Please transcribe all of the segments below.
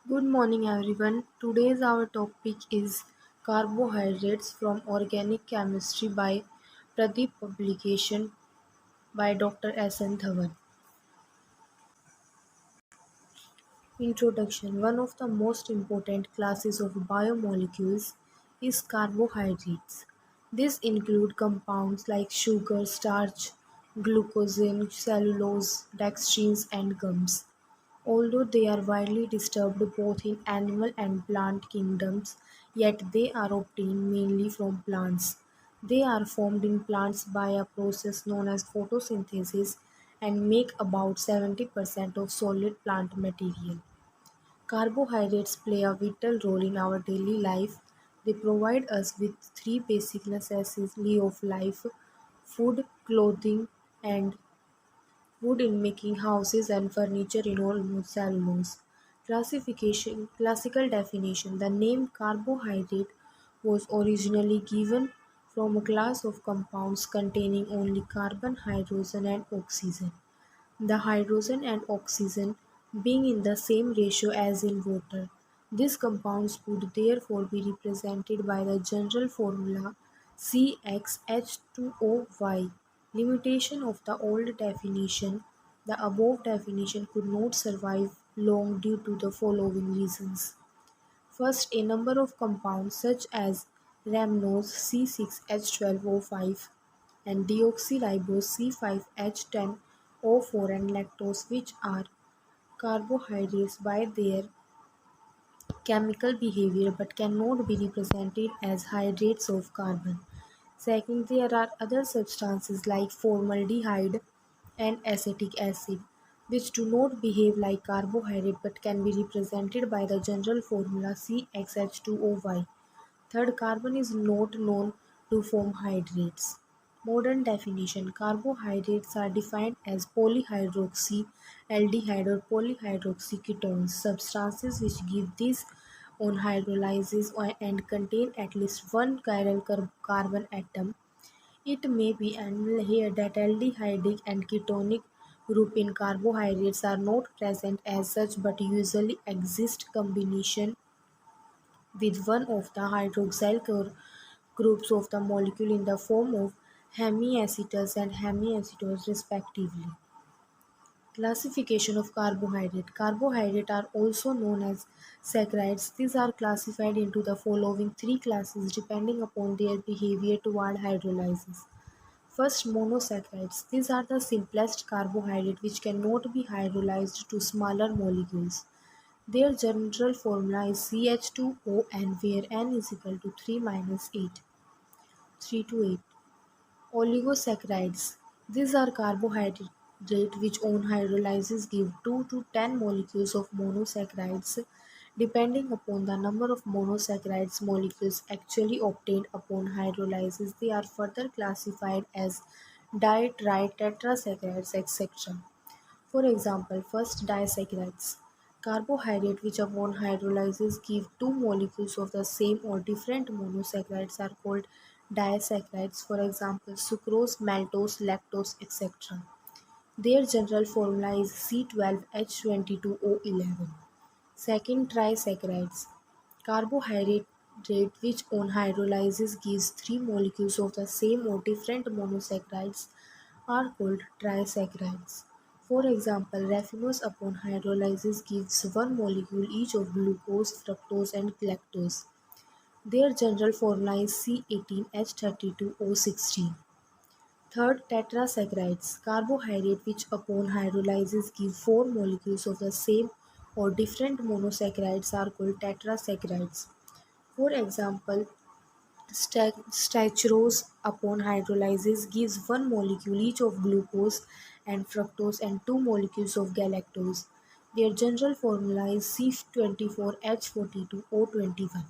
Good morning everyone. Today's our topic is carbohydrates from organic chemistry by Pradeep publication by Dr. S. N. Dhawan. Introduction. One of the most important classes of biomolecules is carbohydrates. These include compounds like sugar, starch, glucose, cellulose, dextrins and gums. Although they are widely distributed both in animal and plant kingdoms, yet they are obtained mainly from plants. They are formed in plants by a process known as photosynthesis and make about 70% of solid plant material. Carbohydrates play a vital role in our daily life. They provide us with three basic necessities of life: food, clothing, and wood in making houses and furniture in almost cellulose. Classical definition. The name carbohydrate was originally given from a class of compounds containing only carbon, hydrogen and oxygen. The hydrogen and oxygen being in the same ratio as in water. These compounds would therefore be represented by the general formula CxH2OY. Limitation of the old definition. The above definition could not survive long due to the following reasons. First, a number of compounds such as rhamnose C6H12O5 and deoxyribose C5H10O4 and lactose, which are carbohydrates by their chemical behavior but cannot be represented as hydrates of carbon. Second, there are other substances like formaldehyde and acetic acid, which do not behave like carbohydrate but can be represented by the general formula CxH2OY. Third, carbon is not known to form hydrates. Modern definition. Carbohydrates are defined as polyhydroxy aldehyde or polyhydroxy ketones, substances which give this on hydrolysis and contain at least one chiral carbon atom. It may be annual here that aldehydic and ketonic group in carbohydrates are not present as such but usually exist combination with one of the hydroxyl groups of the molecule in the form of hemiacetous and hemiacetose respectively. Classification of carbohydrate. Carbohydrate are also known as saccharides. These are classified into the following three classes depending upon their behavior toward hydrolysis. First, monosaccharides. These are the simplest carbohydrate which cannot be hydrolyzed to smaller molecules. Their general formula is CH2O and where N is equal to 3 minus 8, 3 to 8. Oligosaccharides. These are carbohydrates which on hydrolysis give 2 to 10 molecules of monosaccharides. Depending upon the number of monosaccharides molecules actually obtained upon hydrolysis, they are further classified as di, tri, tetrasaccharides, etc. For example, first disaccharides. Carbohydrate which upon hydrolysis give two molecules of the same or different monosaccharides are called disaccharides. For example, sucrose, maltose, lactose, etc. Their general formula is C12H22O11. Second, trisaccharides. Carbohydrate which on hydrolysis gives three molecules of the same or different monosaccharides are called trisaccharides. For example, raffinose upon hydrolysis gives one molecule each of glucose, fructose and galactose. Their general formula is C18H32O16. Third, tetrasaccharides. Carbohydrate which upon hydrolysis give four molecules of the same or different monosaccharides are called tetrasaccharides. For example, stachrose upon hydrolysis gives one molecule each of glucose and fructose and two molecules of galactose. Their general formula is C24H42O21.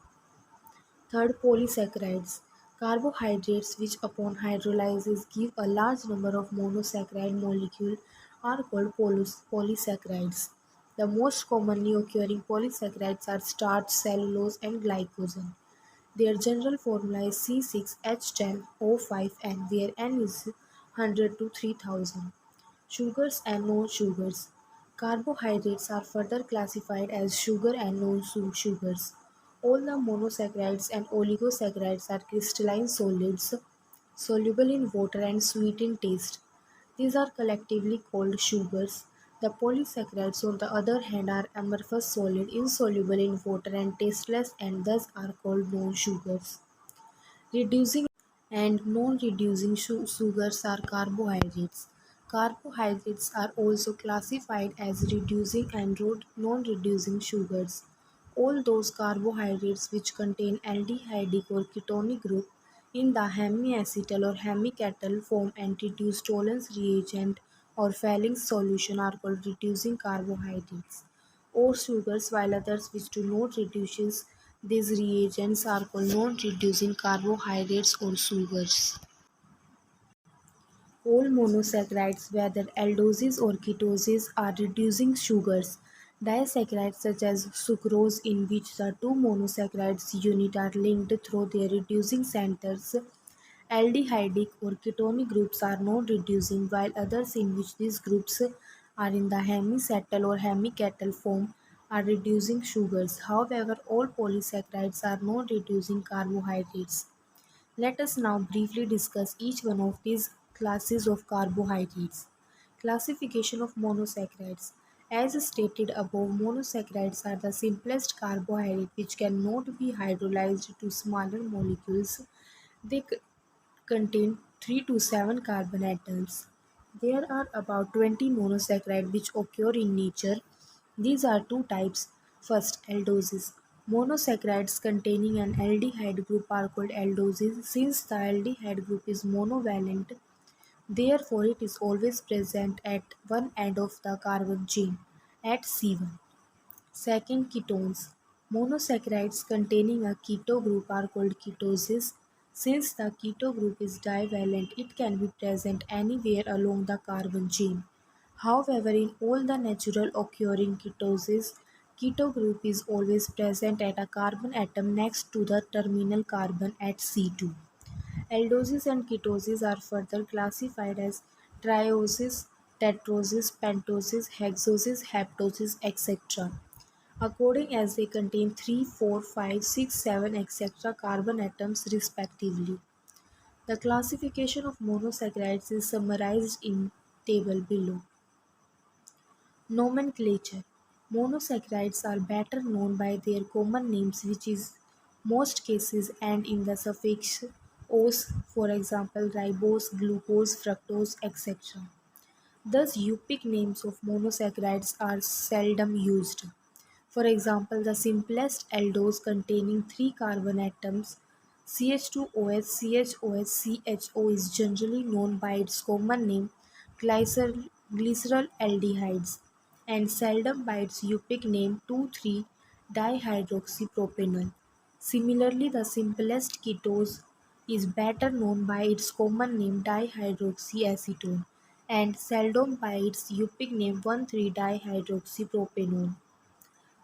Third, polysaccharides. Carbohydrates which upon hydrolysis give a large number of monosaccharide molecules are called polysaccharides. The most commonly occurring polysaccharides are starch, cellulose and glycogen. Their general formula is C6H10O5 and where N is 100 to 3000. Sugars and non-sugars. Carbohydrates are further classified as sugar and non-sugars. All the monosaccharides and oligosaccharides are crystalline solids, soluble in water and sweet in taste. These are collectively called sugars. The polysaccharides, on the other hand, are amorphous solid, insoluble in water and tasteless and thus are called non-sugars. Reducing and non-reducing sugars are carbohydrates. Carbohydrates are also classified as reducing and non-reducing sugars. All those carbohydrates which contain aldehydic or ketonic group in the hemiacetal or hemiketal form and reduce tolerance reagent or Fehling solution are called reducing carbohydrates or sugars, while others which do not reduce these reagents are called non-reducing carbohydrates or sugars. All monosaccharides, whether aldoses or ketoses, are reducing sugars. Disaccharides such as sucrose, in which the two monosaccharides unit are linked through their reducing centers, aldehydic or ketonic groups are non-reducing, while others in which these groups are in the hemiacetal or hemiketal form are reducing sugars. However, all polysaccharides are non-reducing carbohydrates. Let us now briefly discuss each one of these classes of carbohydrates. Classification of monosaccharides. As stated above, monosaccharides are the simplest carbohydrate which cannot be hydrolyzed to smaller molecules. They contain 3 to 7 carbon atoms. There are about 20 monosaccharides which occur in nature. These are two types. First, aldoses. Monosaccharides containing an aldehyde group are called aldoses since the aldehyde group is monovalent. Therefore, it is always present at one end of the carbon chain, at C1. Second, ketones. Monosaccharides containing a keto group are called ketoses. Since the keto group is divalent, it can be present anywhere along the carbon chain. However, in all the natural occurring ketoses, keto group is always present at a carbon atom next to the terminal carbon at C2. Aldoses and ketoses are further classified as trioses, tetroses, pentoses, hexoses, heptoses, etc. according as they contain 3, 4, 5, 6, 7, etc. carbon atoms respectively. The classification of monosaccharides is summarized in table below. Nomenclature. Monosaccharides are better known by their common names which is most cases end in the suffix "ose", for example ribose, glucose, fructose, etc. Thus Eupic names of monosaccharides are seldom used. For example, the simplest aldose containing 3 carbon atoms CH2OH is generally known by its common name glyceryl aldehydes and seldom by its Eupic name 2,3-dihydroxypropanol. Similarly, the simplest ketose is better known by its common name dihydroxyacetone and seldom by its Eupic name 1,3-dihydroxypropanol.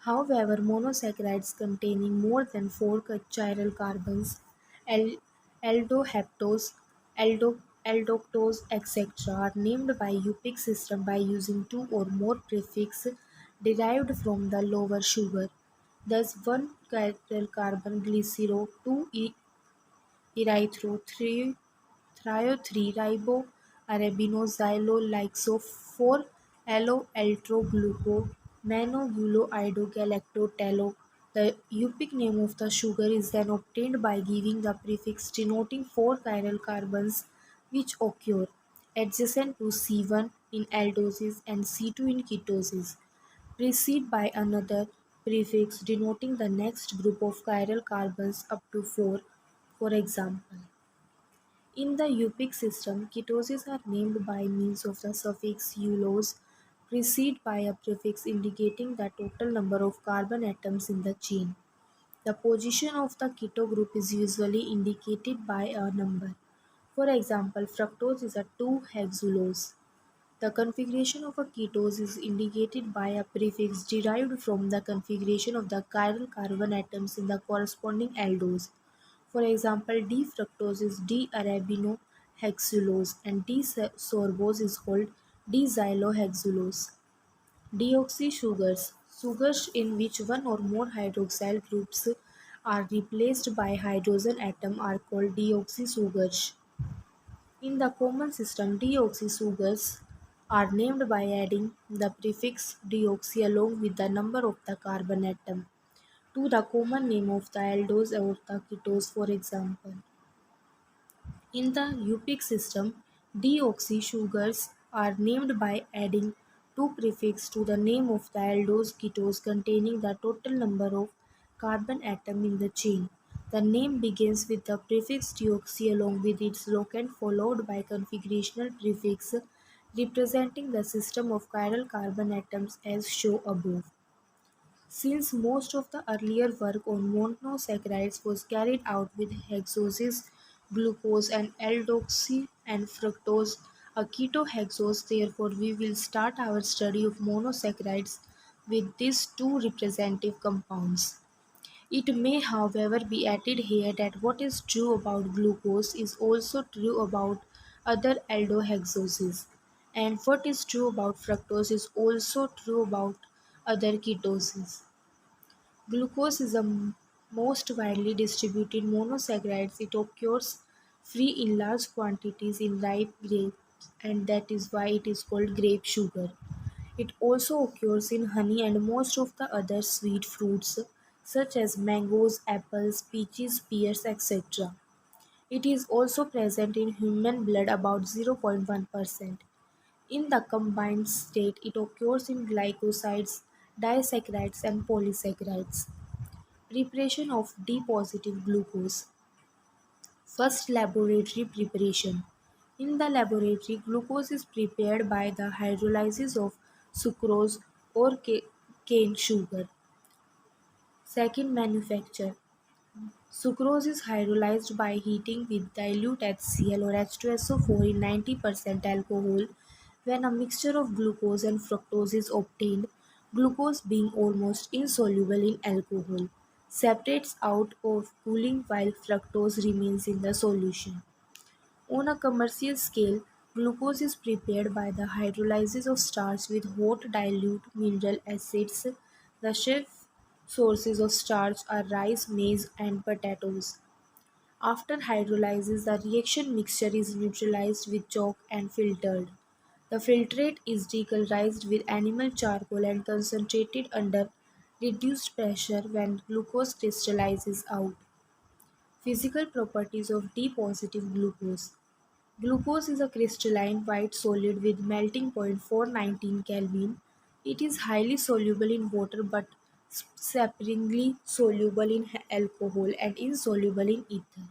However, monosaccharides containing more than 4 chiral carbons, al- aldoheptose, aldoctose, etc., are named by Eupic system by using two or more prefixes derived from the lower sugar. Thus, 1 chiral carbon glycero, 2 erythro, 3 thio-3-ribo arabinoxyloxylo 4-allo-altrogluco monoguloidogalactotalo. The Eupic name of the sugar is then obtained by giving the prefix denoting 4 chiral carbons which occur adjacent to C1 in aldoses and C2 in ketoses, preceded by another prefix denoting the next group of chiral carbons up to 4, for example. In the Eupic system, ketoses are named by means of the suffix "eulose" preceded by a prefix indicating the total number of carbon atoms in the chain. The position of the keto group is usually indicated by a number. For example, fructose is a 2-hexulose. The configuration of a ketose is indicated by a prefix derived from the configuration of the chiral carbon atoms in the corresponding aldose. For example, D-fructose is D-arabinohexulose and D-sorbose is called D-xylohexulose. Deoxysugars, sugars in which one or more hydroxyl groups are replaced by hydrogen atom are called deoxysugars. In the common system, deoxysugars are named by adding the prefix deoxy along with the number of the carbon atom to the common name of the aldose or the ketose, for example. In the Eupic system, deoxysugars are named by adding two prefixes to the name of the aldose ketose containing the total number of carbon atom in the chain. The name begins with the prefix deoxy along with its locand followed by configurational prefix representing the system of chiral carbon atoms as shown above. Since most of the earlier work on monosaccharides was carried out with hexoses, glucose and aldoxy and fructose, a ketohexose, therefore we will start our study of monosaccharides with these two representative compounds. It may however be added here that what is true about glucose is also true about other aldohexoses, and what is true about fructose is also true about other ketoses. Glucose is the most widely distributed monosaccharide. It occurs free in large quantities in ripe grapes, and that is why it is called grape sugar. It also occurs in honey and most of the other sweet fruits such as mangoes, apples, peaches, pears, etc. It is also present in human blood about 0.1%. In the combined state, it occurs in glycosides, disaccharides, and polysaccharides. Preparation of D-positive glucose. First, laboratory preparation. In the laboratory, glucose is prepared by the hydrolysis of sucrose or cane sugar. Second, manufacture. Sucrose is hydrolyzed by heating with dilute HCl or H2SO4 in 90% alcohol. When a mixture of glucose and fructose is obtained, glucose being almost insoluble in alcohol, separates out of cooling while fructose remains in the solution. On a commercial scale, glucose is prepared by the hydrolysis of starch with hot dilute mineral acids. The chief sources of starch are rice, maize, and potatoes. After hydrolysis, the reaction mixture is neutralized with chalk and filtered. The filtrate is decolorized with animal charcoal and concentrated under reduced pressure when glucose crystallizes out. Physical properties of D-positive glucose. Glucose is a crystalline white solid with melting point 419 Kelvin. It is highly soluble in water but sparingly soluble in alcohol and insoluble in ether.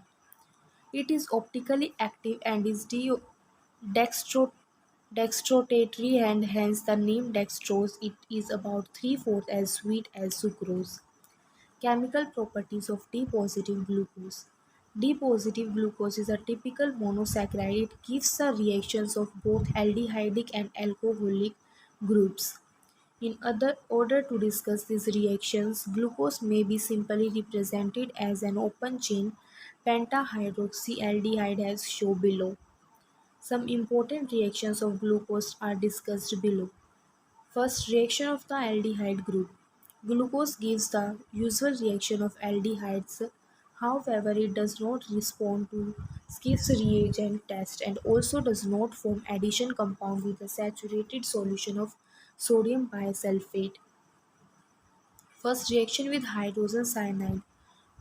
It is optically active and is dextro- dextrotatory and hence the name dextrose. It is about three-fourths as sweet as sucrose. Chemical properties of D-positive glucose. D-positive glucose is a typical monosaccharide. It gives the reactions of both aldehydic and alcoholic groups. In other order to discuss these reactions, glucose may be simply represented as an open chain pentahydroxyaldehyde as shown below. Some important reactions of glucose are discussed below. First, reaction of the aldehyde group. Glucose gives the usual reaction of aldehydes. However, it does not respond to Skiff's reagent test and also does not form addition compound with a saturated solution of sodium bisulfate. First, reaction with hydrogen cyanide.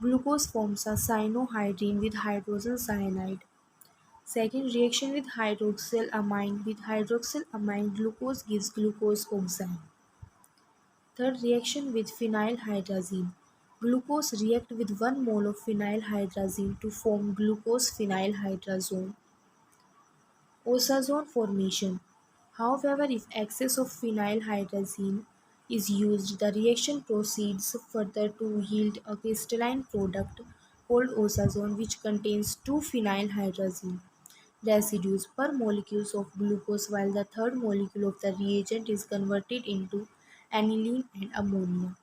Glucose forms a cyanohydrine with hydrogen cyanide. Second, reaction with hydroxyl amine. With hydroxyl amine, glucose gives glucose oxide. Third, reaction with phenylhydrazine. Glucose react with 1 mole of phenylhydrazine to form glucose phenylhydrazone. Osazone formation. However, if excess of phenylhydrazine is used, the reaction proceeds further to yield a crystalline product called osazone which contains 2 phenylhydrazine residues per molecule of glucose while the third molecule of the reagent is converted into aniline and ammonia.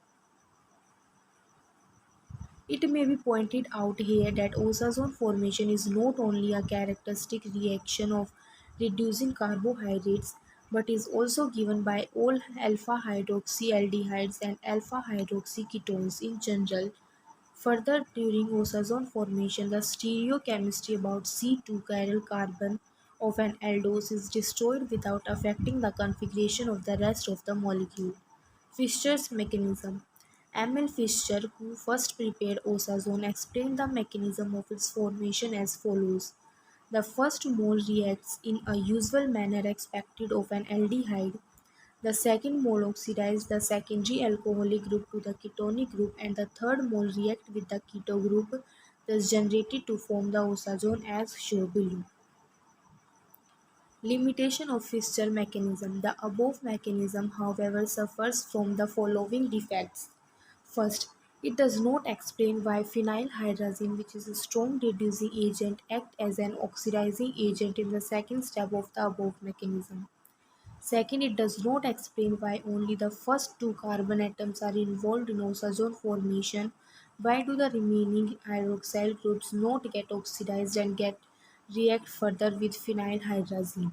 It may be pointed out here that osazone formation is not only a characteristic reaction of reducing carbohydrates but is also given by all alpha hydroxyaldehydes and alpha hydroxyketones in general. Further, during oxazone formation, the stereochemistry about C2 chiral carbon of an aldose is destroyed without affecting the configuration of the rest of the molecule. Fischer's mechanism. Emil Fischer, who first prepared oxazone, explained the mechanism of its formation as follows. The first mole reacts in a usual manner expected of an aldehyde. The second mole oxidizes the secondary alcoholic group to the ketonic group, and the third mole reacts with the keto group thus generated to form the oxazone as shown below. Limitation of Fischer mechanism. The above mechanism, however, suffers from the following defects. First, it does not explain why phenylhydrazine, which is a strong reducing agent, acts as an oxidizing agent in the second step of the above mechanism. Second, it does not explain why only the first two carbon atoms are involved in oxazone formation. Why do the remaining hydroxyl groups not get oxidized and get react further with phenylhydrazine?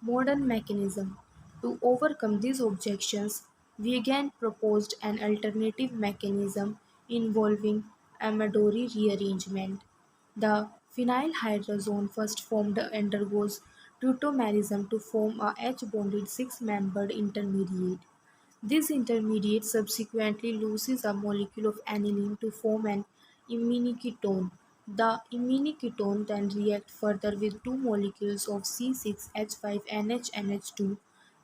Modern mechanism. To overcome these objections, we again proposed an alternative mechanism involving Amadori rearrangement. The phenylhydrazone first formed undergoes tautomerism to form a H-bonded six-membered intermediate. This intermediate subsequently loses a molecule of aniline to form an imine-ketone. The imine-ketone then reacts further with two molecules of C6H5NH2,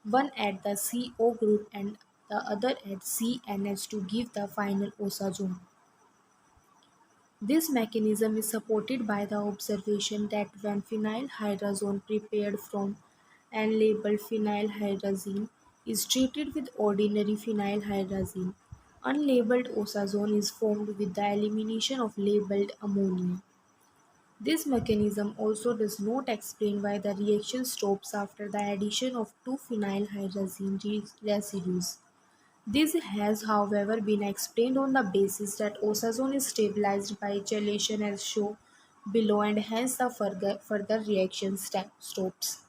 one at the CO group and the other at CNH to give the final oxazone. This mechanism is supported by the observation that when phenylhydrazone prepared from unlabeled phenylhydrazine is treated with ordinary phenylhydrazine, unlabeled oxazone is formed with the elimination of labeled ammonia. This mechanism also does not explain why the reaction stops after the addition of two phenylhydrazine residues. This has, however, been explained on the basis that oxazone is stabilized by chelation as shown below, and hence the further reaction stops.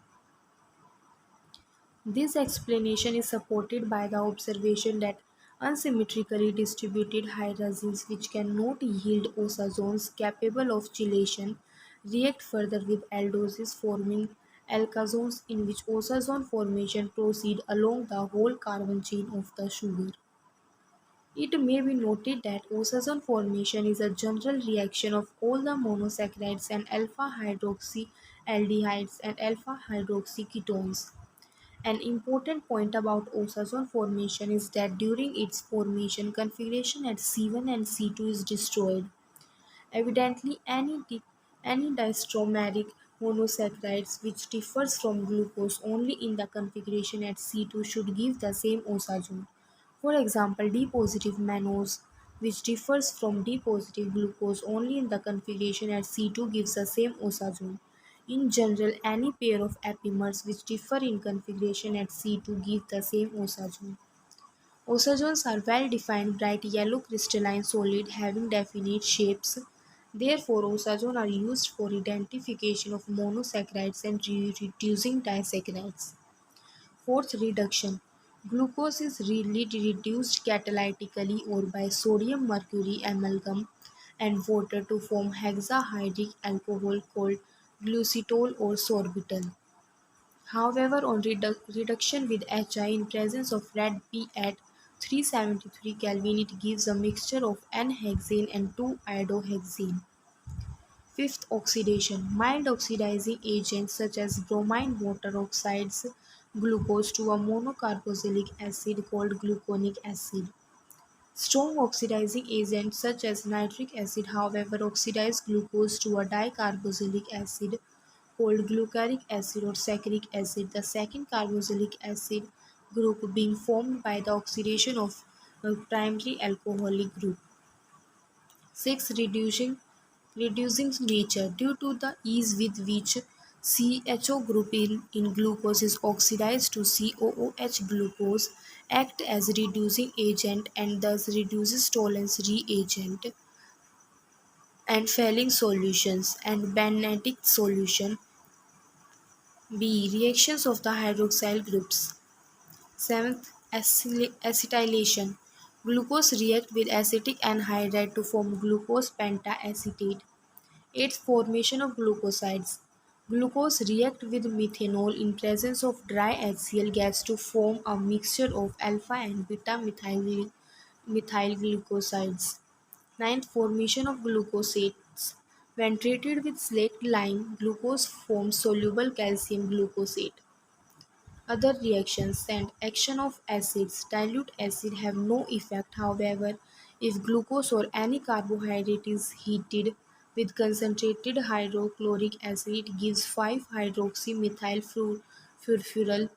This explanation is supported by the observation that unsymmetrically distributed hydrazines which cannot yield oxazones capable of chelation react further with aldoses forming alkazones, in which oxazone formation proceeds along the whole carbon chain of the sugar. It may be noted that oxazone formation is a general reaction of all the monosaccharides and alpha hydroxyaldehydes and alpha hydroxyketones. An important point about oxazone formation is that during its formation, configuration at C1 and C2 is destroyed. Evidently, any diastromeric monosaccharides which differs from glucose only in the configuration at C2 should give the same oxazone. For example, D-positive mannose, which differs from D-positive glucose only in the configuration at C2, gives the same oxazone. In general, any pair of epimers which differ in configuration at C2 give the same oxazone. Oxazones are well-defined bright yellow crystalline solid having definite shapes. Therefore, oxazones are used for identification of monosaccharides and reducing disaccharides. Fourth, reduction. Glucose is really reduced catalytically or by sodium mercury amalgam and water to form hexahydric alcohol called glucitol or sorbitol. However, on reduction with HI in presence of red P at 373 Kelvin, it gives a mixture of N-hexane and 2-iodohexane. Fifth, oxidation. Mild oxidizing agents such as bromine water oxides glucose to a monocarboxylic acid called gluconic acid. Strong oxidizing agents such as nitric acid, however, oxidize glucose to a dicarboxylic acid called glucaric acid or saccharic acid, the second carboxylic acid group being formed by the oxidation of a primary alcoholic group. 6. Reducing nature. Due to the ease with which CHO group in glucose is oxidized to COOH glucose, act as reducing agent and thus reduces tolerance reagent and failing solutions and Benedict solution B. Reactions of the hydroxyl groups. Seventh, acetylation. Glucose react with acetic anhydride to form glucose pentaacetate. Eighth, formation of glucosides. Glucose react with methanol in presence of dry HCl gas to form a mixture of alpha and beta methyl glucosides. Ninth, formation of glucosates. When treated with slaked lime, glucose forms soluble calcium glucosate. Other reactions and action of acids. Dilute acid have no effect, however, if glucose or any carbohydrate is heated with concentrated hydrochloric acid, it gives 5-hydroxymethyl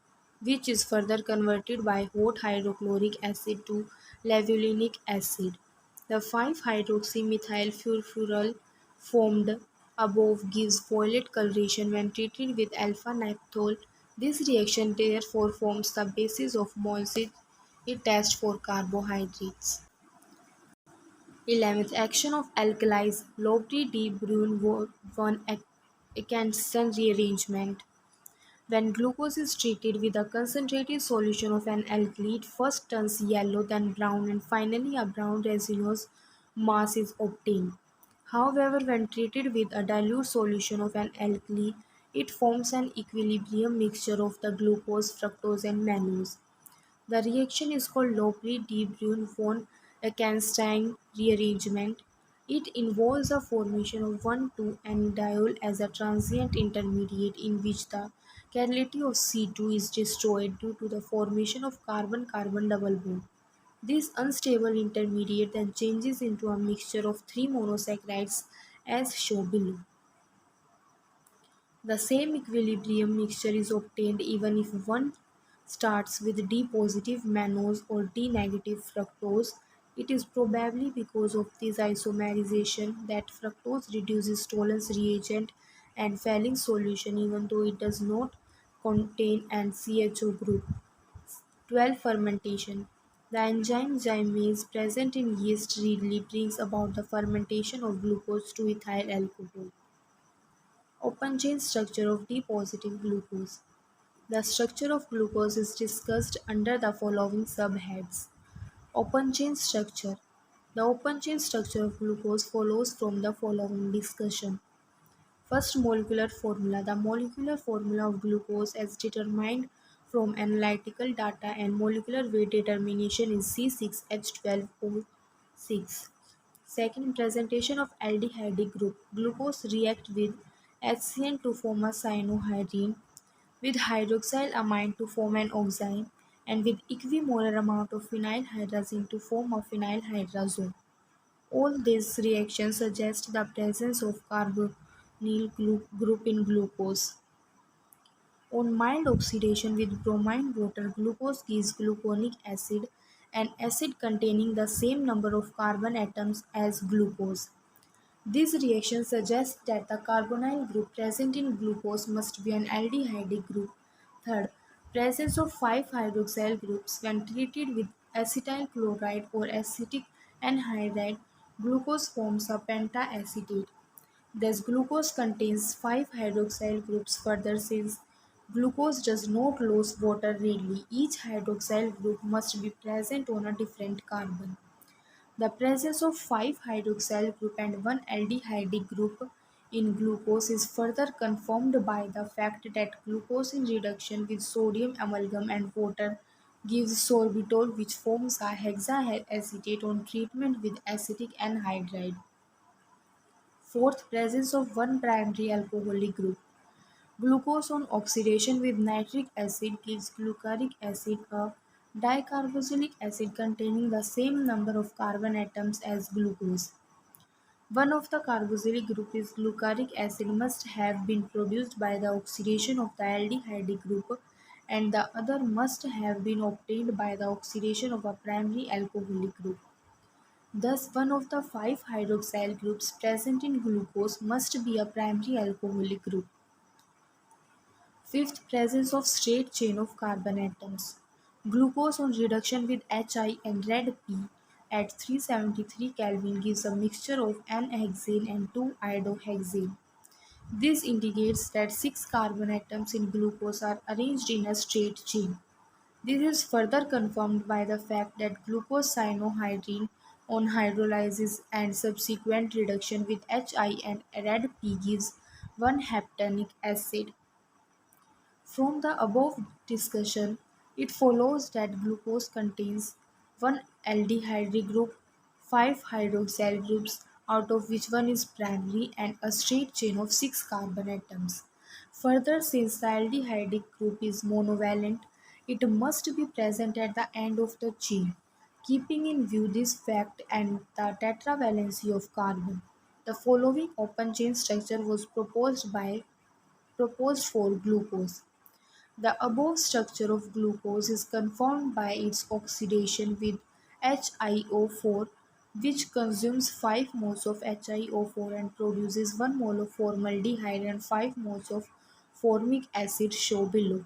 which is further converted by hot hydrochloric acid to levulinic acid. The 5-hydroxymethyl formed above gives violet coloration when treated with alpha-naphthol. This reaction therefore forms the basis of Mohs test for carbohydrates. 11th, action of alkalis. Lobry de Bruyn 1 Canson rearrangement. When glucose is treated with a concentrated solution of an alkali, it first turns yellow, then brown, and finally a brown resinous mass is obtained. However, when treated with a dilute solution of an alkali, it forms an equilibrium mixture of the glucose, fructose, and mannose. The reaction is called Lopre-de Bruyn von Eckstein rearrangement. It involves the formation of 1,2-enediol as a transient intermediate in which the chirality of C2 is destroyed due to the formation of carbon-carbon double bond. This unstable intermediate then changes into a mixture of three monosaccharides as shown below. The same equilibrium mixture is obtained even if one starts with D positive mannose or D negative fructose. It is probably because of this isomerization that fructose reduces Tollens reagent and Fehling solution even though it does not contain an CHO group. 12. Fermentation. The enzyme zymase present in yeast readily brings about the fermentation of glucose to ethyl alcohol. Open chain structure of D-positive glucose. The structure of glucose is discussed under the following subheads. Open chain structure. The open chain structure of glucose follows from the following discussion. First, molecular formula. The molecular formula of glucose as determined from analytical data and molecular weight determination is C6H12O6. Second, presentation of aldehyde group. Glucose react with HCN to form a cyanohydrine, with hydroxylamine to form an oxime, and with equimolar amount of phenylhydrazine to form a phenylhydrazone. All these reactions suggest the presence of carbonyl group in glucose. On mild oxidation with bromine water, glucose gives gluconic acid, an acid containing the same number of carbon atoms as glucose. This reaction suggests that the carbonyl group present in glucose must be an aldehyde group. Third, presence of 5-hydroxyl groups when treated with acetyl chloride or acetic anhydride, glucose forms a pentaacetate. Thus, glucose contains 5-hydroxyl groups. Further, since glucose does not lose water readily, each hydroxyl group must be present on a different carbon. The presence of 5-hydroxyl group and one aldehyde group in glucose is further confirmed by the fact that glucose in reduction with sodium amalgam and water gives sorbitol, which forms a hexaacetate on treatment with acetic anhydride. Fourth, presence of one primary alcoholic group. Glucose on oxidation with nitric acid gives glucaric acid, a dicarboxylic acid containing the same number of carbon atoms as glucose. One of the carboxylic group is glucaric acid must have been produced by the oxidation of the aldehyde group, and the other must have been obtained by the oxidation of a primary alcoholic group. Thus, one of the 5-hydroxyl groups present in glucose must be a primary alcoholic group. Fifth, presence of straight chain of carbon atoms. Glucose on reduction with Hi and red P at 373 Kelvin gives a mixture of N-hexane and 2-iodohexane. This indicates that 6 carbon atoms in glucose are arranged in a straight chain. This is further confirmed by the fact that glucose cyanohydrine on hydrolysis and subsequent reduction with HI and RADP gives 1 heptanic acid. From the above discussion, it follows that glucose contains one aldehyde group, 5 hydroxyl groups, out of which one is primary, and a straight chain of 6 carbon atoms. Further, since the aldehyde group is monovalent, it must be present at the end of the chain. Keeping in view this fact and the tetravalency of carbon, the following open chain structure was proposed for glucose. The above structure of glucose is confirmed by its oxidation with HiO4, which consumes 5 moles of HiO4 and produces 1 mole of formaldehyde and 5 moles of formic acid shown below.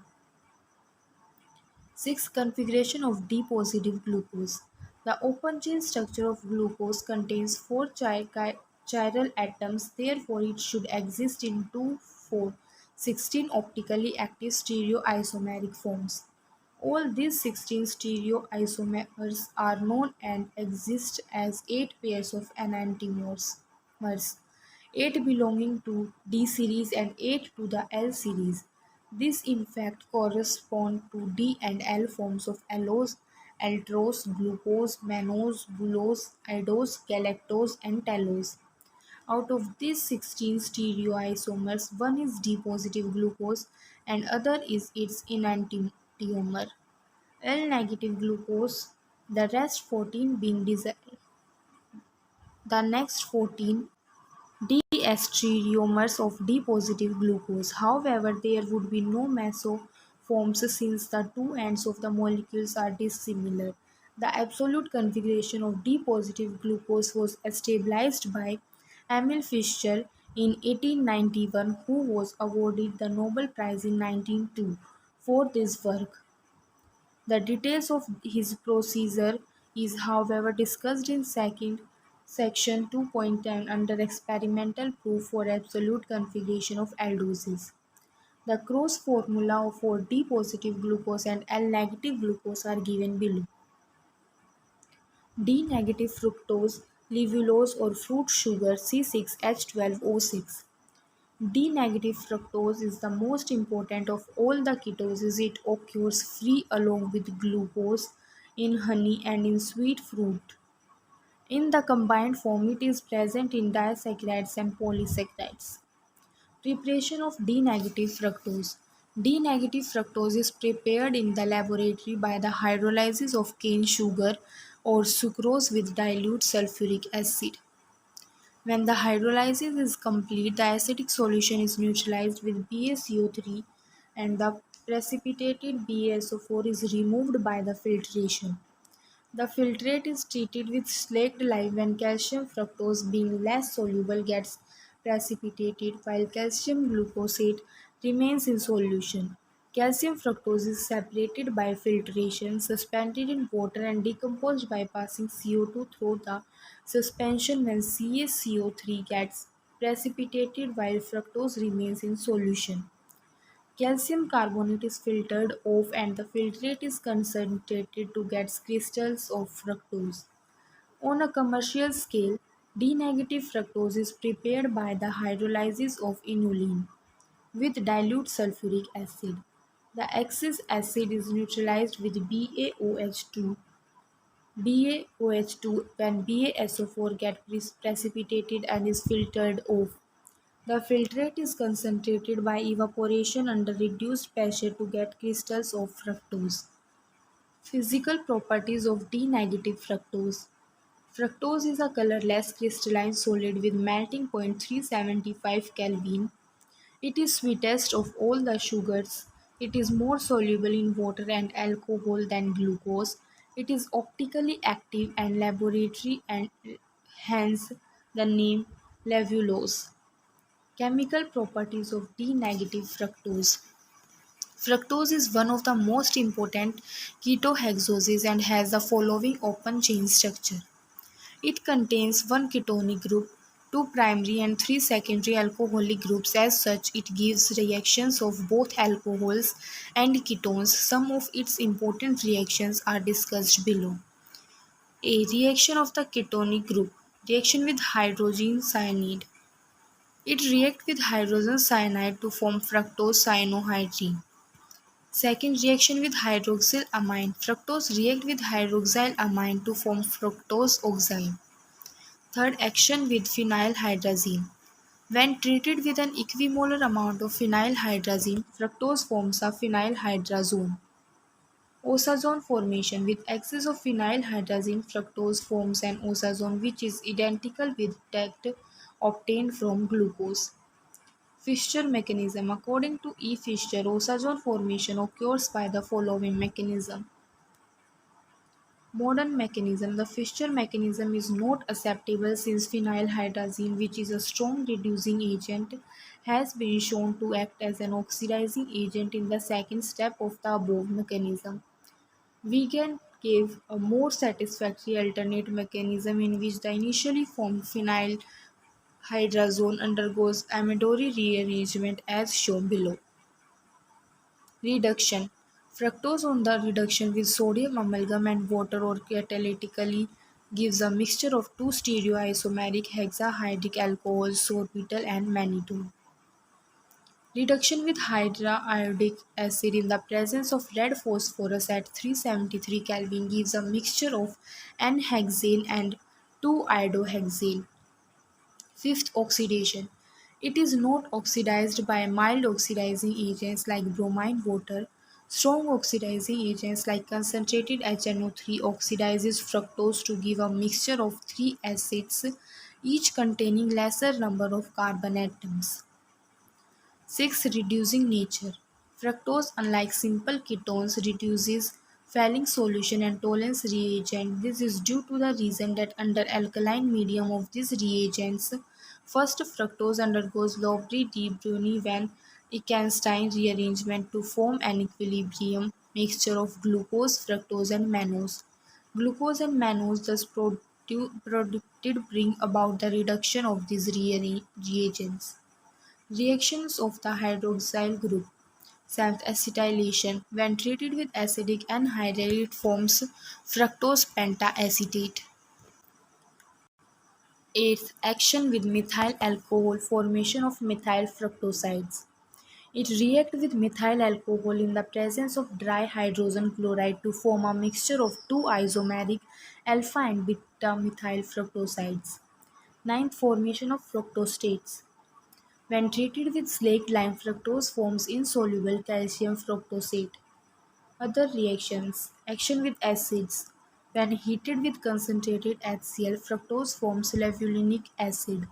6. Configuration of D-positive glucose. The open chain structure of glucose contains 4 chiral atoms, therefore it should exist in 2,4,16 optically active stereoisomeric forms. All these 16 stereoisomers are known and exist as 8 pairs of enantiomers, 8 belonging to D series and 8 to the L series. This in fact correspond to D and L forms of allose, aldose, glucose, mannose, glucose, idose, galactose and tallose. Out of these 16 stereoisomers, one is D-positive glucose and other is its enantiomer. L-negative glucose, the rest 14 being the next 14 D-stereomers of D-positive glucose. However, there would be no mesoforms since the two ends of the molecules are dissimilar. The absolute configuration of D-positive glucose was stabilized by Emil Fischer in 1891, who was awarded the Nobel Prize in 1902 for this work. The details of his procedure is however discussed in section 2.10 under experimental proof for absolute configuration of aldoses. The cross formula for D-positive glucose and L-negative glucose are given below. D-negative fructose, levulose or fruit sugar C6H12O6. D-negative fructose is the most important of all the ketoses. It occurs free along with glucose in honey and in sweet fruit. In the combined form, it is present in disaccharides and polysaccharides. Preparation of D-negative fructose. D-negative fructose is prepared in the laboratory by the hydrolysis of cane sugar or sucrose with dilute sulfuric acid. When the hydrolysis is complete, the acidic solution is neutralized with BaCO3 and the precipitated BaSO4 is removed by the filtration. The filtrate is treated with slaked lime when calcium fructose, being less soluble, gets precipitated while calcium glucosate remains in solution. Calcium fructose is separated by filtration, suspended in water and decomposed by passing CO2 through the suspension when CaCO3 gets precipitated while fructose remains in solution. Calcium carbonate is filtered off and the filtrate is concentrated to get crystals of fructose. On a commercial scale, D-negative fructose is prepared by the hydrolysis of inulin with dilute sulfuric acid. The excess acid is neutralized with BaOH2 when BaSO4 gets precipitated and is filtered off. The filtrate is concentrated by evaporation under reduced pressure to get crystals of fructose. Physical properties of D-negative fructose. Fructose is a colorless crystalline solid with melting point 375 Kelvin. It is sweetest of all the sugars. It is more soluble in water and alcohol than glucose. It is optically active and laboratory and hence the name levulose. Chemical properties of D-negative fructose. Fructose is one of the most important ketohexoses and has the following open chain structure. It contains one ketonic group, two primary and three secondary alcoholic groups. As such, it gives reactions of both alcohols and ketones. Some of its important reactions are discussed below. A reaction of the ketonic group. Reaction with hydrogen cyanide. It reacts with hydrogen cyanide to form fructose cyanohydrine. Second reaction with hydroxyl amine. Fructose react with hydroxyl amine to form fructose oxide. Third action with phenylhydrazine. When treated with an equimolar amount of phenylhydrazine, fructose forms a phenylhydrazone. Osazone formation. With excess of phenylhydrazine, fructose forms an osazone which is identical with that obtained from glucose. Fissure mechanism. According to E. Fischer, osazone formation occurs by the following mechanism. Modern mechanism. The Fischer mechanism is not acceptable since phenylhydrazine, which is a strong reducing agent, has been shown to act as an oxidizing agent in the second step of the above mechanism. Vegan gave a more satisfactory alternate mechanism in which the initially formed phenylhydrazone undergoes amidori rearrangement as shown below. Reduction. Fructose on the reduction with sodium amalgam and water or catalytically gives a mixture of two stereoisomeric hexahydric alcohols sorbitol and mannitol. Reduction with hydriodic acid in the presence of red phosphorus at 373 Kelvin gives a mixture of N-hexane and 2-iodohexane. Fifth, oxidation. It is not oxidized by mild oxidizing agents like bromine water. Strong oxidizing agents like concentrated HNO3 oxidizes fructose to give a mixture of three acids, each containing lesser number of carbon atoms. 6. Reducing nature. Fructose, unlike simple ketones, reduces Fehling solution and Tollens reagent. This is due to the reason that under alkaline medium of these reagents, first fructose undergoes Lowry-de Broglie when Eckstein rearrangement to form an equilibrium mixture of glucose, fructose and mannose. Glucose and mannose thus produced bring about the reduction of these reagents. Reactions of the hydroxyl group. 7th, acetylation. When treated with acidic anhydride, it forms fructose pentaacetate. 8th, action with methyl alcohol. Formation of methyl fructosides. It reacts with methyl alcohol in the presence of dry hydrogen chloride to form a mixture of two isomeric alpha and beta methyl fructosides. 9th, formation of fructostates. When treated with slaked lime, fructose forms insoluble calcium fructosate. Other reactions. Action with acids. When heated with concentrated HCl, fructose forms levulinic acid.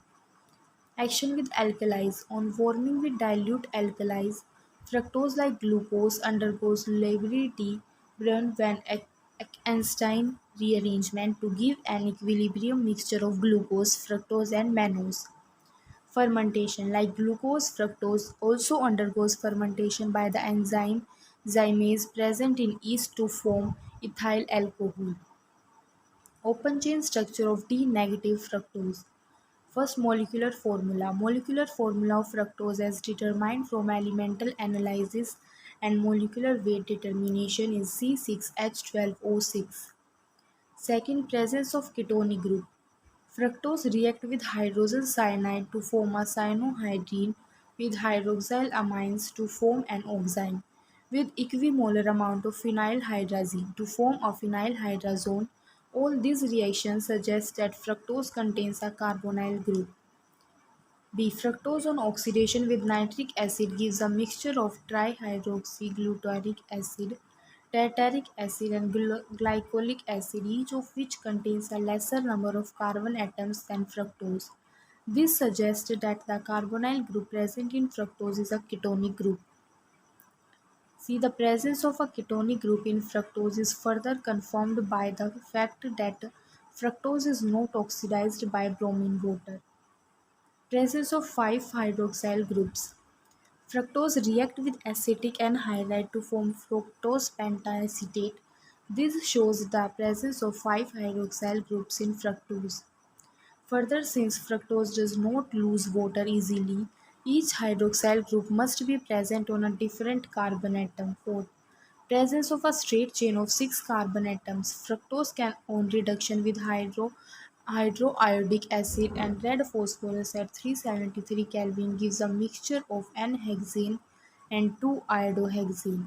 Action with alkalis. On warming with dilute alkalis, fructose like glucose undergoes Lewis-de Broglie when Eckstein rearrangement to give an equilibrium mixture of glucose, fructose and mannose. Fermentation. Like glucose, fructose also undergoes fermentation by the enzyme zymase present in yeast to form ethyl alcohol. Open chain structure of D-negative fructose. First, molecular formula. Molecular formula of fructose as determined from elemental analysis and molecular weight determination is C6H12O6. Second, presence of ketonic group. Fructose react with hydrogen cyanide to form a cyanohydrine with hydroxyl amines to form an oxide with equimolar amount of phenylhydrazine to form a phenylhydrazone. All these reactions suggest that fructose contains a carbonyl group. B. Fructose on oxidation with nitric acid gives a mixture of trihydroxyglutaric acid, tartaric acid and glycolic acid, each of which contains a lesser number of carbon atoms than fructose. This suggests that the carbonyl group present in fructose is a ketonic group. See, the presence of a ketonic group in fructose is further confirmed by the fact that fructose is not oxidized by bromine water. Presence of 5-hydroxyl groups. Fructose react with acetic anhydride to form fructose pentaacetate. This shows the presence of 5-hydroxyl groups in fructose. Further, since fructose does not lose water easily, each hydroxyl group must be present on a different carbon atom. For presence of a straight chain of 6 carbon atoms, fructose can on reduction with hydroiodic acid and red phosphorus at 373 Kelvin gives a mixture of N-hexane and 2-iodohexane.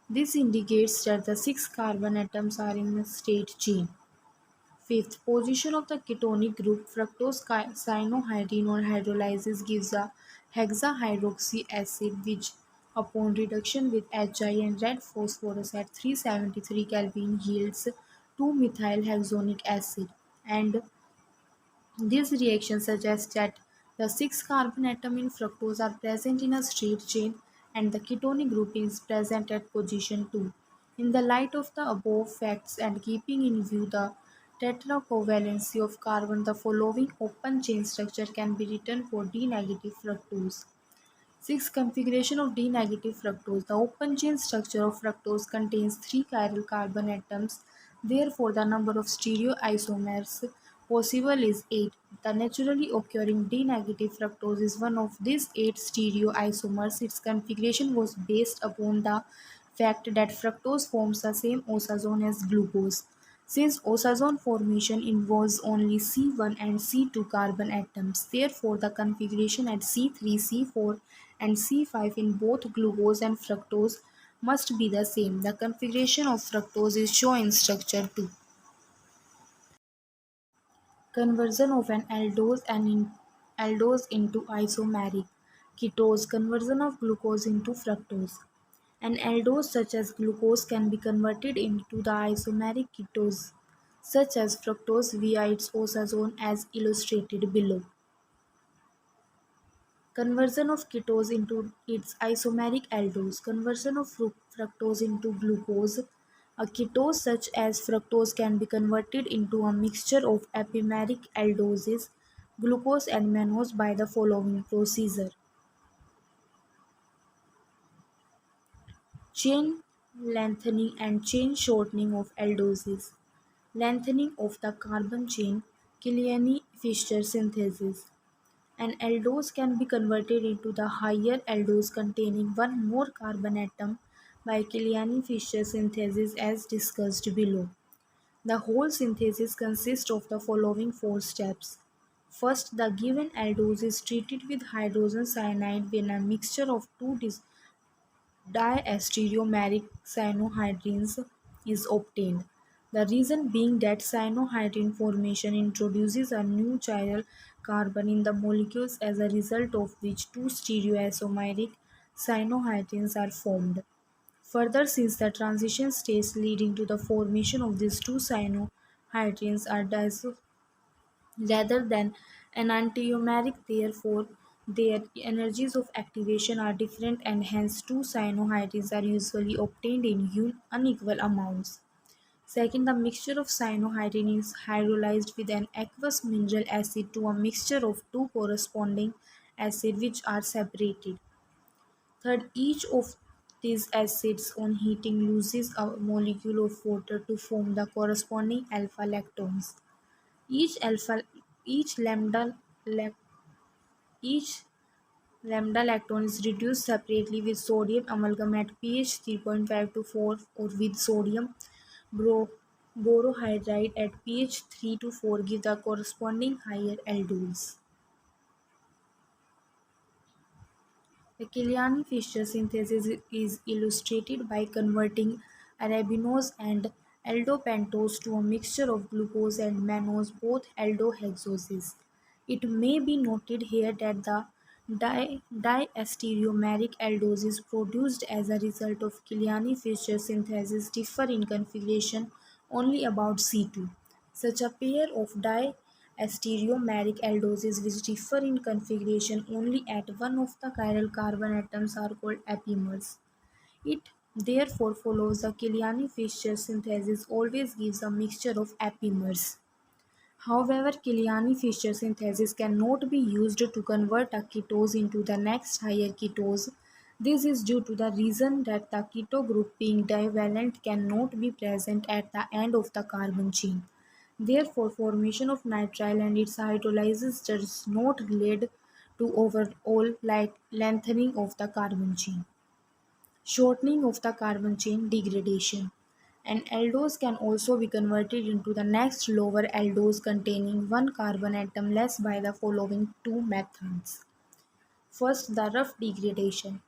This indicates that the 6 carbon atoms are in a straight chain. Fifth, position of the ketonic group fructose cyanohydrine or hydrolysis gives a hexahydroxy acid which upon reduction with Hi and red phosphorus at 373 Kelvin yields 2-methylhexonic acid, and this reaction suggests that the 6 carbon atoms in fructose are present in a straight chain and the ketonic group is present at position 2. In the light of the above facts and keeping in view the tetracovalency of carbon, the following open chain structure can be written for D-negative fructose. 6. Configuration of D-negative fructose. The open chain structure of fructose contains 3 chiral carbon atoms. Therefore, the number of stereoisomers possible is 8. The naturally occurring D-negative fructose is one of these 8 stereoisomers. Its configuration was based upon the fact that fructose forms the same osazone as glucose. Since osazone formation involves only C1 and C2 carbon atoms, therefore the configuration at C3, C4 and C5 in both glucose and fructose must be the same. The configuration of fructose is shown in structure 2. Conversion of an aldose into isomeric ketose. Conversion of glucose into fructose. An aldose such as glucose can be converted into the isomeric ketose such as fructose via its osazone as illustrated below. Conversion of ketose into its isomeric aldose. Conversion of fructose into glucose. A ketose such as fructose can be converted into a mixture of epimeric aldoses, glucose and mannose by the following procedure. Chain lengthening and chain shortening of aldoses. Lengthening of the carbon chain, Killiani-Fischer synthesis. An aldose can be converted into the higher aldose containing one more carbon atom by Killiani-Fischer synthesis as discussed below. The whole synthesis consists of the following 4 steps. First, the given aldose is treated with hydrogen cyanide when a mixture of two diastereomeric cyanohydrines is obtained. The reason being that cyanohydrin formation introduces a new chiral carbon in the molecules as a result of which two stereoisomeric cyanohydrins are formed. Further, since the transition states leading to the formation of these two cyanohydrins are rather than enantiomeric, therefore their energies of activation are different and hence two cyanohydrins are usually obtained in unequal amounts. Second, the mixture of cyanohydrin is hydrolyzed with an aqueous mineral acid to a mixture of two corresponding acids which are separated. Third, each of these acids on heating loses a molecule of water to form the corresponding alpha lactones. Each alpha each lambda lac- each lambda lactone is reduced separately with sodium amalgam at pH 3.5 to 4 or with sodium bro- borohydride at pH 3 to 4 give the corresponding higher aldoles. The Killiani-Fischer synthesis is illustrated by converting arabinose and aldopentose to a mixture of glucose and mannose, both aldohexoses. It may be noted here that the diastereomeric aldoses produced as a result of Killiani-Fischer synthesis differ in configuration only about C2. Such a pair of diastereomeric aldoses which differ in configuration only at one of the chiral carbon atoms are called epimers. It therefore follows the Killiani-Fischer synthesis always gives a mixture of epimers. However, Killiani-Fischer synthesis cannot be used to convert a ketose into the next higher ketose. This is due to the reason that the keto group being divalent cannot be present at the end of the carbon chain. Therefore, formation of nitrile and its hydrolysis does not lead to overall lengthening of the carbon chain. Shortening of the carbon chain degradation. And aldose can also be converted into the next lower aldose containing one carbon atom less by the following two methods. First, the rough degradation.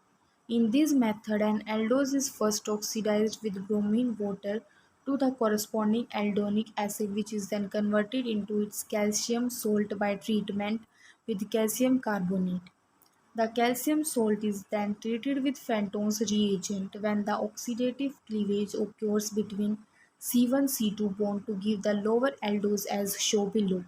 In this method, an aldose is first oxidized with bromine water to the corresponding aldonic acid, which is then converted into its calcium salt by treatment with calcium carbonate. The calcium salt is then treated with Fenton's reagent when the oxidative cleavage occurs between C1-C2 bond to give the lower aldose as shown below.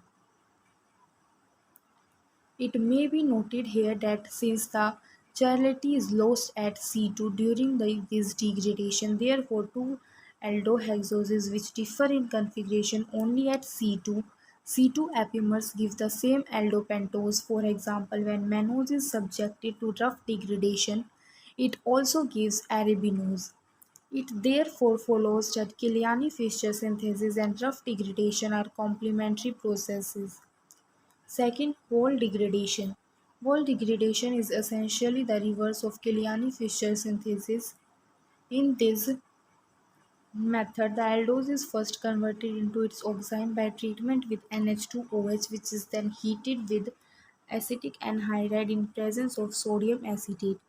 It may be noted here that since the chirality is lost at C2 during this degradation, therefore two aldohexoses which differ in configuration only at C2, C2 epimers give the same aldopentose. For example, when mannose is subjected to rough degradation, it also gives arabinose. It therefore follows that Killiani-Fischer synthesis and rough degradation are complementary processes. Second, wall degradation. Wall degradation is essentially the reverse of Killiani-Fischer synthesis. In this method, the aldose is first converted into its oxime by treatment with NH2OH, which is then heated with acetic anhydride in presence of sodium acetate.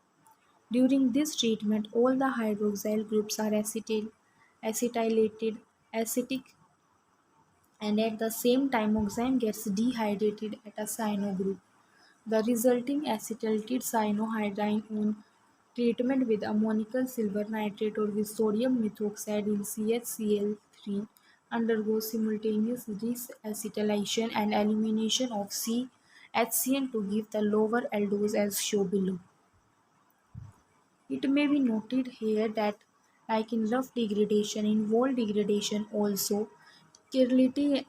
During this treatment, all the hydroxyl groups are acetylated, acetic, and at the same time oxime gets dehydrated at a cyano group. The resulting acetylated cyanohydrine on treatment with ammonical silver nitrate or with sodium methoxide in CHCl3 undergoes simultaneous desacetylation and elimination of CHCN to give the lower aldose as shown below. It may be noted here that, like in rough degradation, in wall degradation also, chirality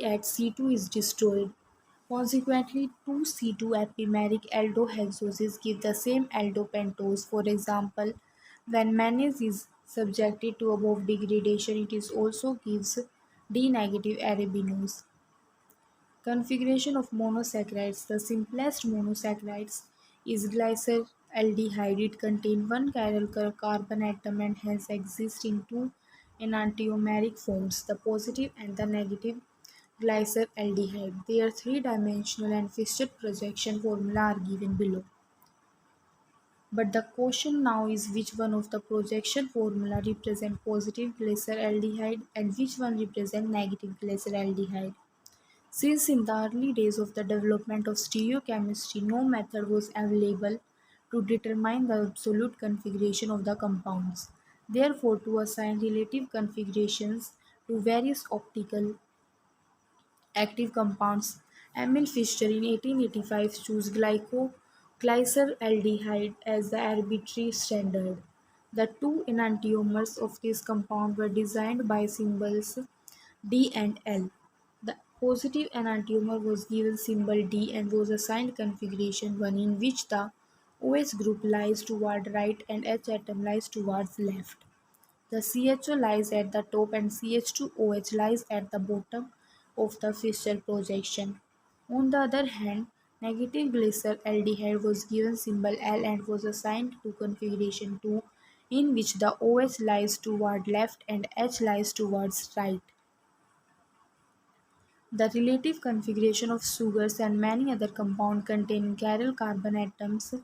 at C2 is destroyed. Consequently, two C2 epimeric aldohexoses give the same aldopentose. For example, when manganese is subjected to above degradation, it is also gives D-negative arabinose. Configuration of monosaccharides. The simplest monosaccharides is glyceraldehyde. It contains one chiral carbon atom and hence exists in two enantiomeric forms, the positive and the negative glyceraldehyde. Their three-dimensional and Fischer projection formula are given below. But the question now is which one of the projection formula represent positive glyceraldehyde and which one represent negative glyceraldehyde. Since in the early days of the development of stereochemistry, no method was available to determine the absolute configuration of the compounds. Therefore, to assign relative configurations to various optical active compounds, Emil Fischer in 1885 chose glyceraldehyde as the arbitrary standard. The two enantiomers of this compound were designed by symbols D and L. The positive enantiomer was given symbol D and was assigned configuration 1 in which the OH group lies toward right and H atom lies towards left. The CHO lies at the top and CH2OH lies at the bottom of the Fischer projection. On the other hand, negative glyceraldehyde was given symbol L and was assigned to configuration 2 in which the OH lies toward left and H lies towards right. The relative configuration of sugars and many other compounds containing chiral carbon atoms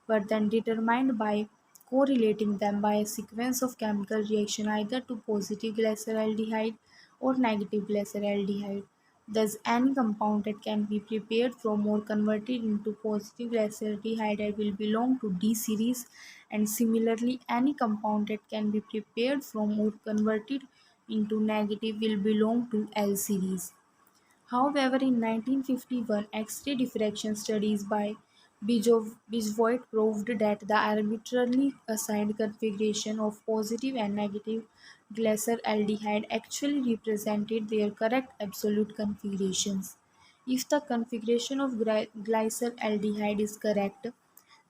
were then determined by correlating them by a sequence of chemical reaction either to positive glyceraldehyde or negative glyceraldehyde. Thus, any compound that can be prepared from or converted into positive glyceraldehyde will belong to D series, and similarly, any compound that can be prepared from or converted into negative will belong to L series. However, in 1951, X-ray diffraction studies by Bijvoet proved that the arbitrarily assigned configuration of positive and negative glyceraldehyde actually represented their correct absolute configurations. If the configuration of glyceraldehyde is correct,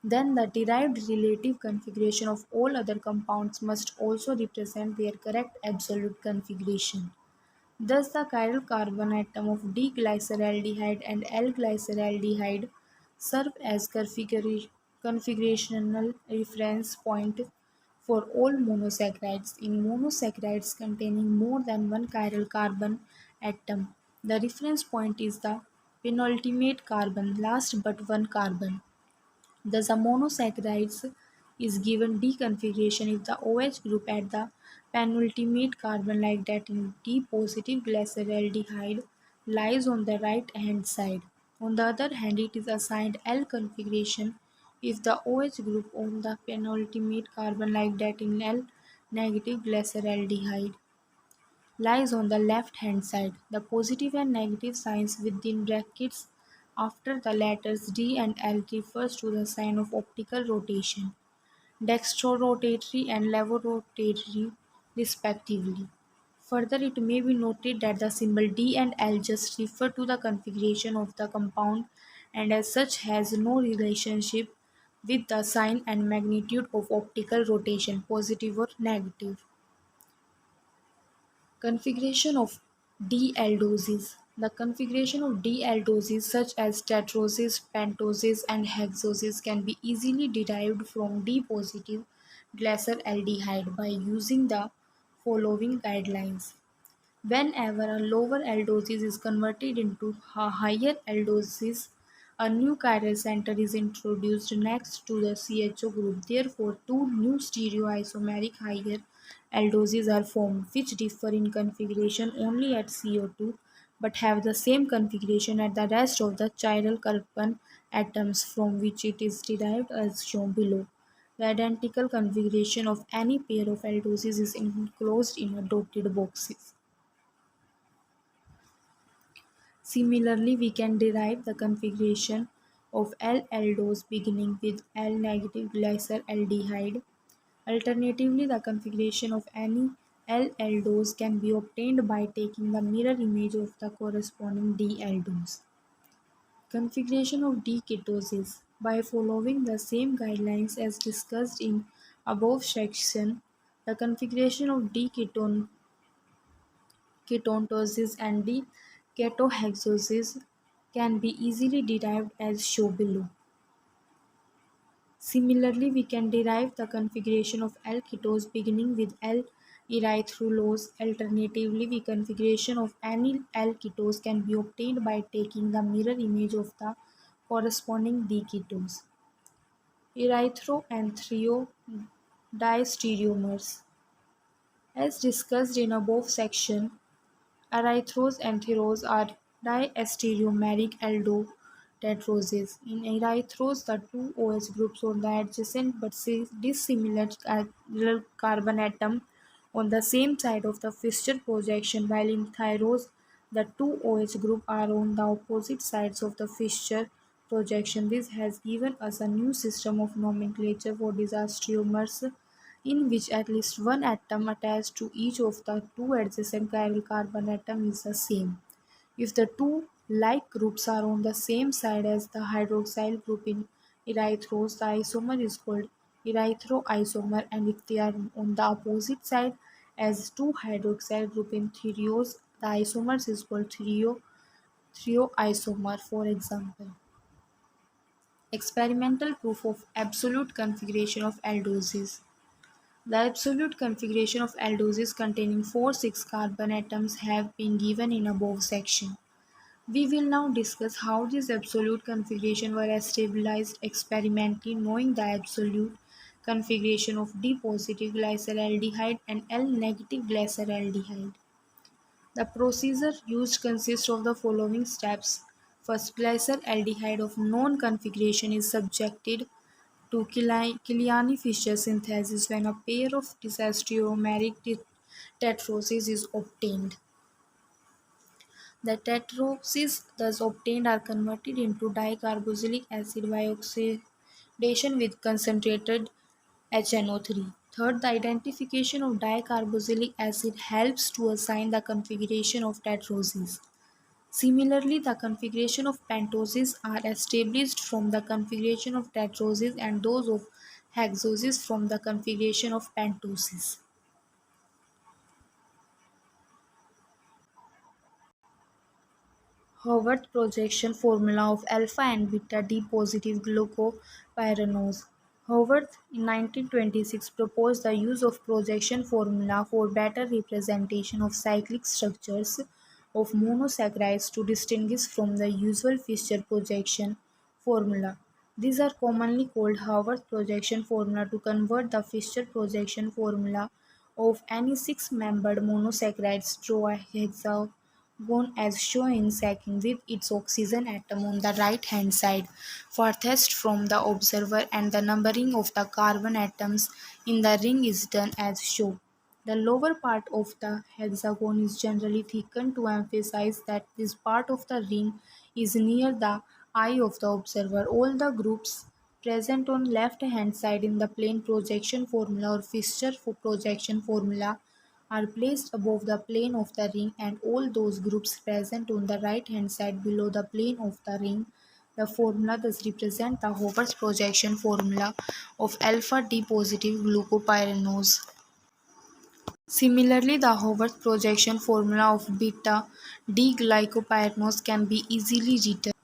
then the derived relative configuration of all other compounds must also represent their correct absolute configuration. Thus, the chiral carbon atom of D-glyceraldehyde and L-glyceraldehyde serve as configurational reference point for all monosaccharides. In monosaccharides containing more than one chiral carbon atom, the reference point is the penultimate carbon, last but one carbon. Thus, a monosaccharide is given D configuration if the OH group at the penultimate carbon, like that in D positive glyceraldehyde, lies on the right hand side. On the other hand, it is assigned L configuration if the OH group on the penultimate carbon, like that in L negative glyceraldehyde, lies on the left hand side. The positive and negative signs within brackets after the letters D and L refers to the sign of optical rotation, dextrorotatory and levorotatory respectively. Further, it may be noted that the symbol D and L just refer to the configuration of the compound and as such has no relationship with the sign and magnitude of optical rotation, positive or negative. Configuration of D-aldoses. The configuration of D-aldoses such as tetroses, pentoses, and hexoses can be easily derived from D-positive glyceraldehyde by using the following guidelines. Whenever a lower aldoses is converted into a higher aldoses, a new chiral center is introduced next to the CHO group. Therefore, two new stereoisomeric higher aldoses are formed, which differ in configuration only at CO2 but have the same configuration at the rest of the chiral carbon atoms from which it is derived as shown below. The identical configuration of any pair of aldoses is enclosed in a dotted boxes. Similarly, we can derive the configuration of L-aldose beginning with L-negative glyceraldehyde. Alternatively, the configuration of any L-aldose can be obtained by taking the mirror image of the corresponding D-aldose. Configuration of D-ketosis. By following the same guidelines as discussed in above section, the configuration of ketosis and ketohexosis can be easily derived as shown below. Similarly, we can derive the configuration of L-ketose beginning with L-erythrulose. Alternatively, the configuration of any L-ketose can be obtained by taking the mirror image of the corresponding D-ketose. Erythro and thrio diastereomers. As discussed in above section, erythros and thyros are diastereomeric aldotetroses. In erythros, the two OH groups on the adjacent but dissimilar carbon atom on the same side of the fissure projection, while in thyros, the two OH groups are on the opposite sides of the fissure projection. This has given us a new system of nomenclature for diastereomers in which at least one atom attached to each of the two adjacent chiral carbon atoms is the same. If the two like groups are on the same side as the hydroxyl group in erythros, the isomer is called erythroisomer, and if they are on the opposite side as two hydroxyl group in threos, the isomers is called threoisomer. For example, experimental proof of absolute configuration of aldoses. The absolute configuration of aldoses containing 4,6 carbon atoms have been given in above section. We will now discuss how these absolute configuration were stabilized experimentally, knowing the absolute configuration of D positive glyceraldehyde and L negative glyceraldehyde. The procedure used consists of the following steps. First, glyceraldehyde of known configuration is subjected to Kiliani-Fisher synthesis when a pair of diastereomeric tetroses is obtained. The tetroses thus obtained are converted into dicarboxylic acid by oxidation with concentrated HNO3. Third, the identification of dicarboxylic acid helps to assign the configuration of tetroses. Similarly, the configuration of pentoses are established from the configuration of tetroses and those of hexoses from the configuration of pentoses. Howard projection formula of alpha and beta D positive glucopyranose. Howard in 1926 proposed the use of projection formula for better representation of cyclic structures of monosaccharides to distinguish from the usual Fischer projection formula. These are commonly called Howard projection formula to convert the Fischer projection formula of any six-membered monosaccharides to a hexagon as shown in second with its oxygen atom on the right hand side farthest from the observer, and the numbering of the carbon atoms in the ring is done as shown. The lower part of the hexagon is generally thickened to emphasize that this part of the ring is near the eye of the observer. All the groups present on left hand side in the plane projection formula or Fischer projection formula are placed above the plane of the ring, and all those groups present on the right hand side below the plane of the ring. The formula thus represents the Hoover's projection formula of alpha D positive glucopyranose. Similarly, the Hoover's projection formula of beta D glycopyranose can be easily written.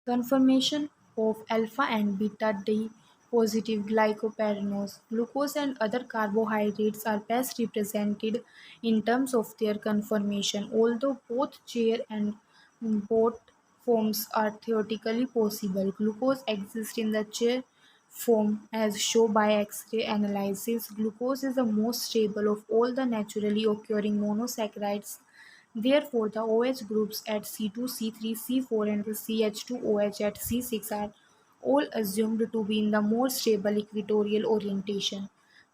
Conformation of alpha and beta D positive glycopyranose. Glucose and other carbohydrates are best represented in terms of their conformation, although both chair and both forms are theoretically possible. Glucose exists in the chair form as shown by X-ray analysis. Glucose is the most stable of all the naturally occurring monosaccharides. Therefore, the OH groups at C2, C3, C4 and the CH2OH at C6 are all assumed to be in the more stable equatorial orientation.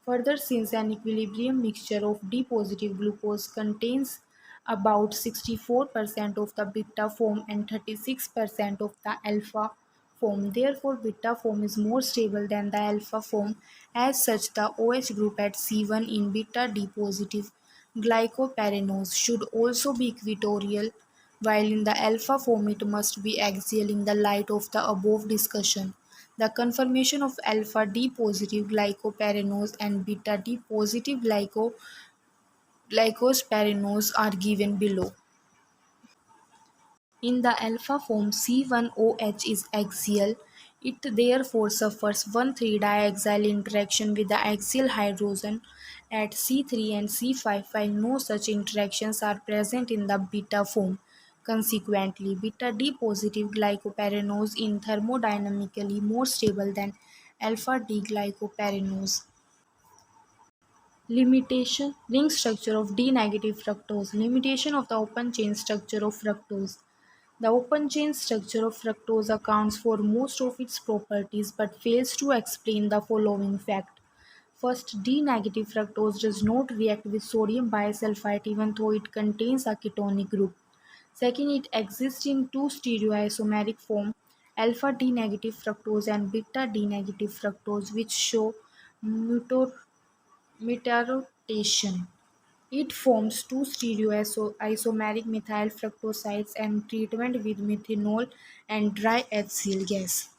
Further, since an equilibrium mixture of D positive glucose contains about 64% of the beta form and 36% of the alpha form, therefore beta form is more stable than the alpha form. As such, the OH group at C1 in beta D positive glycopyranose should also be equatorial, while in the alpha form it must be axial in the light of the above discussion. The conformation of alpha D positive glycopyranose and beta D positive glycospyranose are given below. In the alpha form, C1OH is axial. It therefore suffers 1,3-diaxial interaction with the axial hydrogen at C3 and C5, while no such interactions are present in the beta form. Consequently, beta D positive glycopyranose is thermodynamically more stable than alpha D glycopyranose. Limitation ring structure of D negative fructose. Limitation of the open chain structure of fructose. The open chain structure of fructose accounts for most of its properties but fails to explain the following fact. First, D-negative fructose does not react with sodium bisulfite even though it contains a ketonic group. Second, it exists in two stereoisomeric forms, alpha D-negative fructose and beta D-negative fructose, which show mutarotation. It forms two stereoisomeric methyl fructosides and treatment with methanol and dry HCl gas.